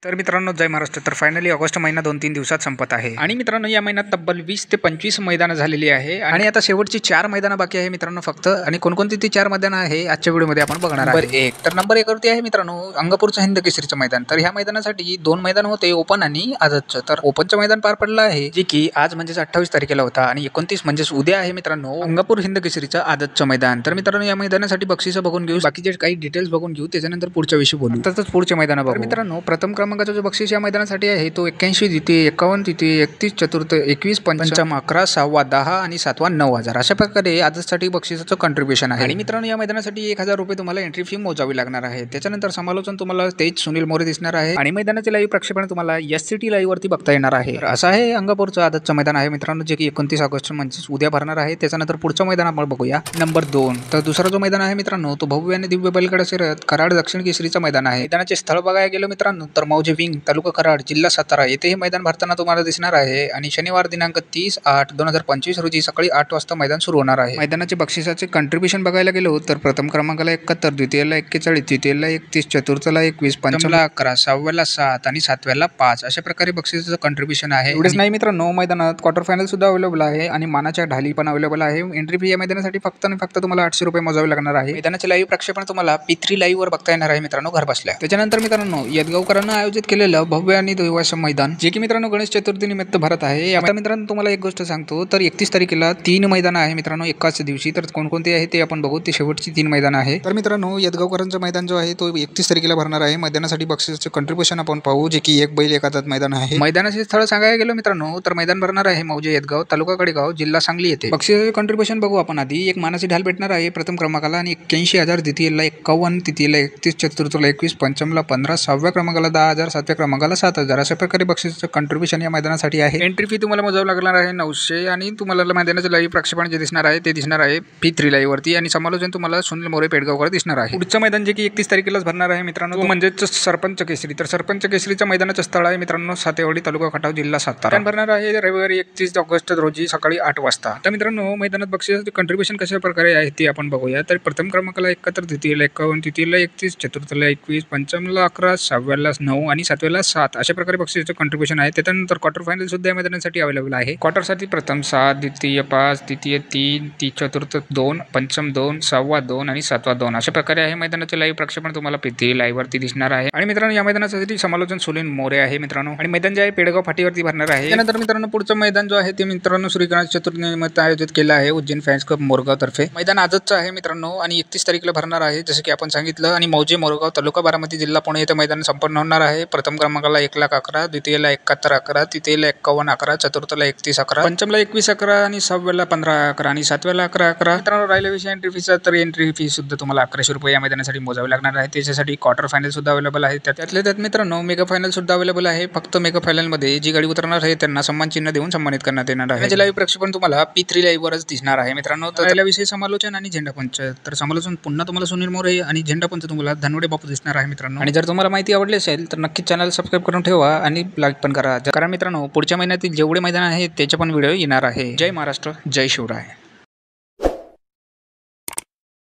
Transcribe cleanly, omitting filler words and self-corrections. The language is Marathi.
तर मित्रांनो जय महाराष्ट्र। तर फायनली ऑगस्ट महिना 2-3 दिवसात संपत आहे आणि मित्रांनो या महिन्यात तब्बल 20 ते 25 मैदानं झालेली आहे आणि आता शेवटची 4 मैदानं बाकी आहे मित्रांनो फक्त। आणि कोणकोणती ती 4 मैदानं आहे आजच्या व्हिडिओमध्ये आपण बघणार आहोत। नंबर 1 तर नंबर 1 वरती आहे मित्रांनो अंगापूरचं हिंद केसरीचं मैदान। तर ह्या मैदानासाठी 2 मैदान होते, ओपन आणि आजचं। तर ओपनचं मैदान पार पडलं आहे जे की आज म्हणजेच 28 तारखेला होता आणि 29 म्हणजेच उद्या आहे मित्रांनो अंगापूर हिंद केसरीचं आजचं मैदान। तर मित्रांनो या मैदानासाठी बक्षिसं बघून घेऊ, बाकीचे काही डिटेल्स बघून घेऊ, त्याच्यानंतर पुढच्या विषयी बोलू। तसंच पुढचे मैदान बघू। मित्रांनो प्रथम क्रमांकाचा जो बक्षीस या मैदानासाठी आहे तो 81 द्वितीय 51 तृतीय 31 चतुर्थ 21 पंचम 11 6वा 10 आणि 7वा 9000 अशा प्रकारे आजसाठी बक्षिसाचं कॉन्ट्रीब्युशन आहे। आणि मित्रांनो या मैदानासाठी 1000 रुपये तुम्हाला एंट्री फी मोजावी लागणार आहे। त्याच्यानंतर समालोचन तुम्हाला तेज सुनील मोरे दिसणार आहे आणि मैदानाचे लाईव्ह प्रक्षेपण तुम्हाला SCT लाईव्ह वरती बघता येणार आहे। असं आहे अंगापूरचं आजचं मैदान आहे मित्रांनो जे की 29 ऑगस्ट म्हणजे उद्या भरणार आहे। त्याच्यानंतर पुढचं मैदान आपण बघूया नंबर 2। तर दुसरा जो मैदान आहे मित्रांनो तो भव्य आणि दिव्य बैलगाडा शर्यत कराड दक्षिण केसरीचं मैदान आहे। मैदानाचे स्थळ बघायला गेलो मित्रांनो तर मौजे विंग तालुका कराड जिल्हा सातारा येथे हे मैदान भरताना तुम्हाला दिसणार आहे आणि शनिवार दिनांक 30/8/2025 रोजी सकाळी 8 वाजता मैदान सुरू होणार आहे। मैदानाचे बक्षिसाचे कॉन्ट्रीब्युशन बघायला गेलो तर प्रथम क्रमांकाला 71 द्वितीयला 41 तृतीयला 31 चतुर्थला 21 पंचमला 11 सहाव्याला 7 आणि सातव्याला 5 अशा प्रकारे बक्षिसाचं कॉन्ट्रीब्युशन आहे। एवढेच नाही मित्रांनो मैदानात क्वार्टर फायनल सुद्धा अवेलेबल आहे आणि मानाच्या ढाली पण अवेलेबल आहे। एंट्री फी या मैदानासाठी फक्त आणि फक्त तुम्हाला 800 रुपये मोजावे लागणार आहे। मैदानाचे लाईव्ह प्रक्षेपण तुम्हाला P3 लाईव्ह वर बघता येणार आहे मित्रांनो घर बसल्या। त्याच्यानंतर मित्रांनो यदगावकरांना आयोजित केलेलं भव्य आणि दिव्य असं मैदान जे की मित्रांनो गणेश चतुर्थी निमित्त भरत आहे। आता मित्रांनो तुम्हाला एक गोष्ट सांगतो तर 31 तारखेला 3 मैदान आहे मित्रांनो एकाच दिवशी। तर कोणकोणते आहे ते आपण बघू, ते शेवटची 3 मैदान आहे। तर मित्रांनो यदगावकरांचं मैदान जो आहे तो 31 तारखेला भरणार आहे। मैदानासाठी बक्षिसाचे कॉन्ट्रीब्युशन आपण पाहू जे की एक बैल एक हातात मैदान आहे। मैदानाचे स्थळ सांगायला गेलो मित्रांनो तर मैदान भरणार आहे मौजे यदगाव तालुका कडेगाव जिल्हा सांगली येथे। बक्षिसाचे कॉन्ट्रीब्युशन बघू आपण आधी। एक मानाची ढाल भेटणार आहे प्रथम क्रमांकाला आणि 81,000 द्वितीयला 51 तृतीयला 31 चतुर्थला 21 पंचमला 15 सहाव्या क्रमांकाला 10,000 सातव्या क्रमांकाला 7,000 अशा प्रकारे बक्षिसाचं कॉन्ट्रीब्युशन या मैदानासाठी आहे। एंट्री फी तुम्हाला मोजावी लागणार आहे 900 आणि तुम्हाला मैदानाचं लाईव्ह प्रक्षेपण जे दिसणार आहे ते दिसणार आहे P3 लाईव्ह वरती आणि समालोचन तुम्हाला सुनील मोरे पेडगावकर दिसणार आहे। पुढचं मैदान जे की 31 तारखेलाच भरणार आहे मित्रांनो म्हणजेच सरपंच केसरी। तर सरपंच केसरीच्या मैदानाचं स्थळ आहे मित्रांनो सातेवाडी तालुका खटाव जिल्हा सातारा। भरणार आहे रविवारी 31 ऑगस्ट रोजी सकाळी 8 वाजता। तर मित्रांनो मैदानात बक्षिसाचे कॉन्ट्रीब्युशन कशा प्रकारे आहे ते आपण बघूया। तर प्रथम क्रमांकाला 71 द्वितीयला 51 तृतीयला 31 चतुर्थला 21 पंचमला 11 सहाव्याला 9 आणि सातव्याला 7 अशा प्रकारे बक्षिसाचं कॉन्ट्रीब्युशन आहे। त्यानंतर क्वार्टर फायनल सुद्धा या मैदानासाठी अवेलेबल आहे। क्वार्टरसाठी प्रथम 7 द्वितीय 5 तृतीय 3 चतुर्थ 2 पंचम 2 सहावा 2 आणि सातवा 2 अशा प्रकारे आहे। मैदानाचे लाईव्ह प्रक्षेपण तुम्हाला P3 लाईव्ह वरती दिसणार आहे। आणि मित्रांनो या मैदानासाठी समालोचन सुनील मोरे आहे मित्रांनो आणि मैदान जे आहे पेडगाव फाटीवरती भरणार आहे। त्यानंतर मित्रांनो पुढचं मैदान जो आहे ते मित्रांनो श्री गणेश चतुर्थी निमित्त आयोजित केलं आहे उज्जैन फॅन्स क्लब मोरगाव तर्फे। मैदान आजचं आहे मित्रांनो आणि 31 तारखेला भरणार आहे जसं की आपण सांगितलं आणि मौजे मोरगाव तालुका बारामती जिल्हा पुणे येथे मैदान संपन्न होणार आहे। प्रथम क्रमांकाला 1,11,000 द्वितीयला 71,11 तृतीयला 51,11 चतुर्थला 31,11 पंचमला 21,11 आणि सहाव्याला 15,11 आणि सातव्याला 11,11 मित्रांनो राहिल्या विषय एंट्री फीचा तर एंट्री फी सुद्धा तुम्हाला 1100 रुपये या मैदानासाठी मोजावी लागणार आहे। त्याच्यासाठी क्वार्टर फायनल सुद्धा अवेलेबल आहे। त्यातल्या त्यात मित्रांनो मेगा फायनल सुद्धा अवेलेबल आहे। फक्त मेगा फायनल मध्ये जी गाडी उतरणार आहे त्यांना सन्मान चिन्ह देऊन सन्मानित करण्यात येणार आहे। त्याचे लाईव्ह प्रक्षेपण तुम्हाला P3 लाईव्ह वरच दिसणार आहे मित्रांनो। तर त्याविषयी समालोचन आणि झेंडापंच तर समालोचन पुन्हा तुम्हाला सुनील मोरे आणि झेंडापंच तुम्हाला धनवडे बापू दिसणार आहे मित्रांनो। आणि जर तुम्हाला माहिती आवडली असेल तर नक्कीच चॅनल सबस्क्राईब करून ठेवा आणि लाईक पण करा कारण मित्रांनो पुढच्या महिन्यातील जेवढे मैदान आहेत त्याचे पण व्हिडिओ येणार आहे। जय महाराष्ट्र जय शिवराय।